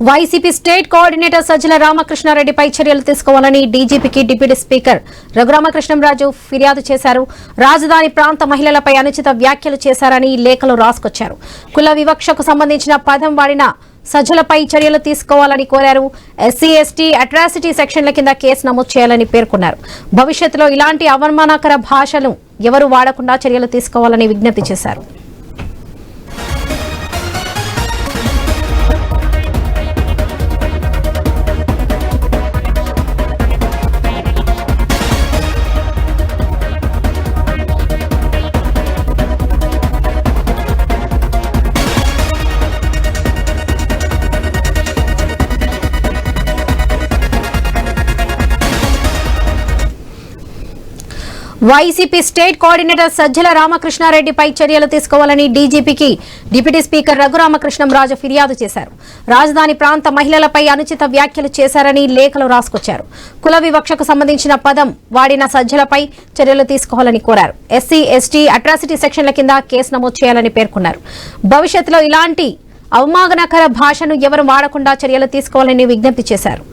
YCP state coordinator Sajjala రామకృష్ణారెడ్డిపై చర్యలు తీసుకోవాలని డీజీపీకి deputy speaker Raghurama Krishnam Raju ఫిర్యాదు చేశారు. రాజధాని ప్రాంత మహిళలపై అనుచిత వ్యాఖ్యలు చేశారని లేఖలు రాసుకొచ్చారు. కుల వివక్షకు సంబంధించిన పదం వాడిన సజ్జలపై చర్యలు తీసుకోవాలని కోరారు. ఎస్సీ ఎస్టీ అట్రాసిటీ సెక్షన్ల కింద కేసు నమోదు చేయాలని పేర్కొన్నారు. భవిష్యత్తులో ఇలాంటి అవమానకర భాషలు ఎవరు వాడకుండా చర్యలు తీసుకోవాలని విజ్ఞప్తి చేశారు. వైసీపీ స్టేట్ కోఆర్డినేటర్ సజ్జల రామకృష్ణారెడ్డిపై చర్యలు తీసుకోవాలని డీజీపీకి డిప్యూటీ స్పీకర్ రఘురామకృష్ణంరాజు ఫిర్యాదు చేశారు. రాజధాని ప్రాంత మహిళలపై అనుచిత వ్యాఖ్యలు చేశారని లేఖలు రాసుకొచ్చారు. కుల వివక్షకు సంబంధించిన పదం వాడిన సజ్జలపై చర్యలు తీసుకోవాలని కోరారు. ఎస్సీ ఎస్టీ అట్రాసిటీ సెక్షన్ల కింద కేసు నమోదు చేయాలని పేర్కొన్నారు. భవిష్యత్తులో ఇలాంటి అవమానకర భాషను ఎవరు వాడకుండా చర్యలు తీసుకోవాలని విజ్ఞప్తి చేశారు.